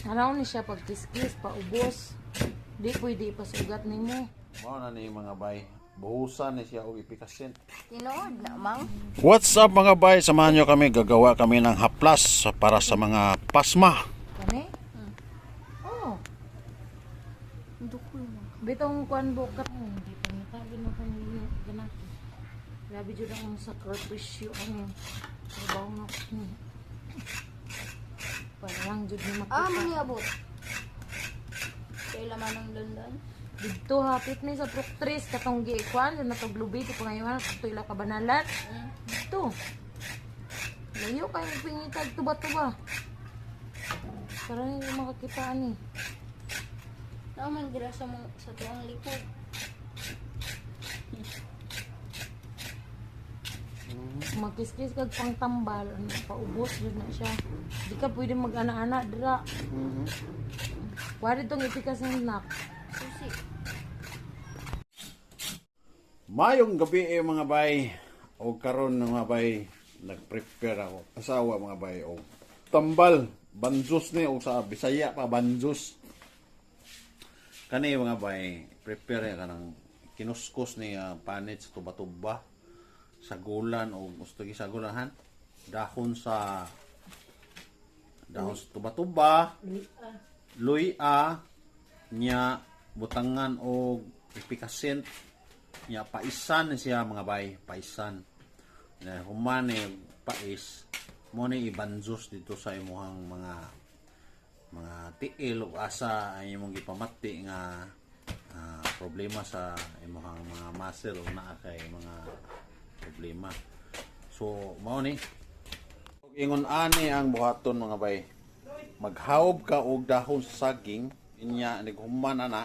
Hanaw ni siya pag kiskis, paubos. Di pwede ipasugat nimo. Mao na ni mga bay. Buhusan ni siya og ipikasin. Tinood na, mang. What's up mga bay? Samahan nyo kami. Gagawa kami ng haplas para sa mga pasma. Kani? Oh. Dukol mo. Bitong kuan bukat mo. Hindi pa nitagin mo kung ganak. Grabe jud ang sakripisyo ang trabaho na ko. Parang jud ni makita. Maniabot. Kailan man ang landan? Dito hapit ni sa Proctris katong giikwan na to glubi ti pangayohan to ila kabanalan. Dito. Layo kay pingitag tuba-tuba. Para hindi makakita ani. Naman gira sa tuwang likod. Magkiskis kag pangtambal ano paubos jud na siya. Di ka pwede mag-ana-ana dira. Wala tong ipikas ng snack. Susi. Mayong gabi mga bay. O karon ng mga bay. Nag-prepare ako. Asawa mga bay. O tambal. Banjos ni. O sa Bisaya pa banjos. Kani mga bay. Prepare ka ng kinuskus ni panit sa tuba-tuba. Sagulan o gusto gisagulahan. Dahon sa tuba-tuba. Luya nya butangan o ipikasin nya paisan siya mga bay, paisan na human pais mo ni ibanjos dito sa imuhang mga tiil o asa ay imong gipamati nga problema sa imuhang mga muscle o naa kay mga problema. So mao ni ingon ani ang buhaton mga bay. Maghaob ka og dahon sa saging inya nighuman ana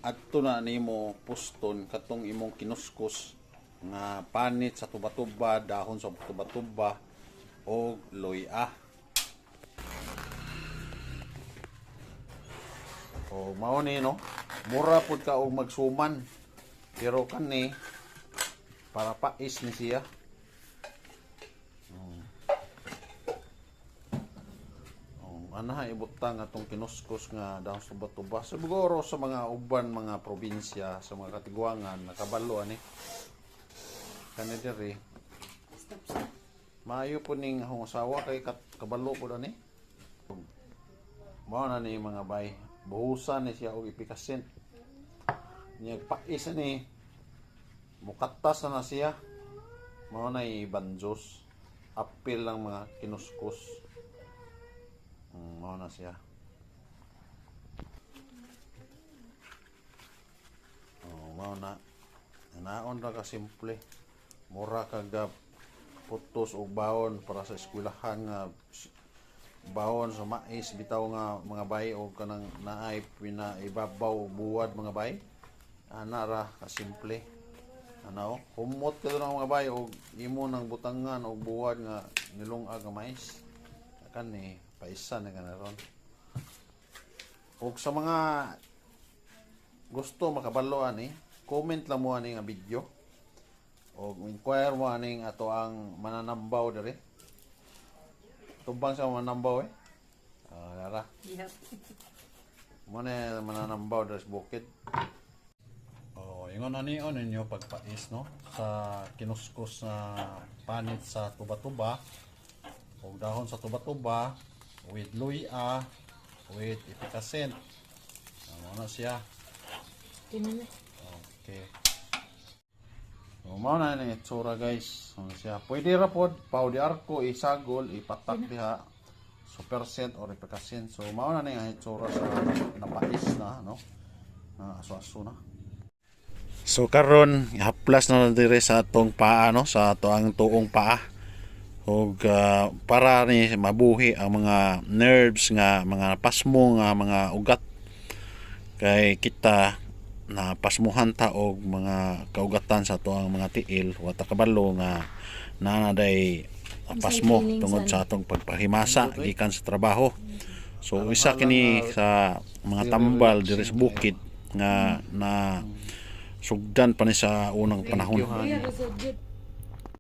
adto na nimo puston katong imong kinuskus nga panit sa tuba-tuba, dahon sa tuba-tuba og luya. O mao ni no, mura pud ka og magsuman pero kani para pais ni siya. Ana ibutang atong kinuskus nga dahon sa tuba-tuba siguro sa mga uban mga probinsya sa mga katigwangan nakabalo ani kani diri maayo po ning akong asawa kay kabalo po ani mao na ni mga bay buhusan ni siya og ipikasin niya pais ani mukatas na siya mao na ibanjos apil lang mga kinuskus. Mao na siya. Mao na. Naon ra ka simple. Mura kag putos og bawon para sa eskwelahan nga bawon sa mais bitaw nga mga bay og kanang naay pinaibabaw buwad mga bay. Ana ra ka simple. Ano, humot ka lang mga bay og imo nang butangan og buwad nga nilungag nga mais. Kani paisan na ganaron. Og sa mga gusto makabalo ani, comment lang mo ani nga video. Og inquire mo ani ato ang mananambaw diri. Tubang sa mananambaw lara. Yep. Mo na mananambaw diri sa bukid. Ingon ani ninyo pagpais no sa kinuskus na panit sa tuba-tuba og dahon sa tuba-tuba with luya with ipikasin. Ano na siya? Kinala. Okay. Mao na ni itsura guys. Ano siya? Pwede ra pod pau di arko isagol ipatak diha supercent or ipikasin. So mao na ni ang itsura sa napais na no. Aso-aso na. So karon ihaplas na dire sa atong paa no, sa atong tuong paa. Og para ni mabuhi ang mga nerves nga mga pasmo nga mga ugat kay kita na pasmuhan ta og mga kaugatan sa atong mga tiil wa ta kabalo nga naanaday pasmo tungod sa atong pagpahimasa gikan sa trabaho. So isa kini sa mga tambal diri sa bukid nga na sugdan pa ni sa unang panahon.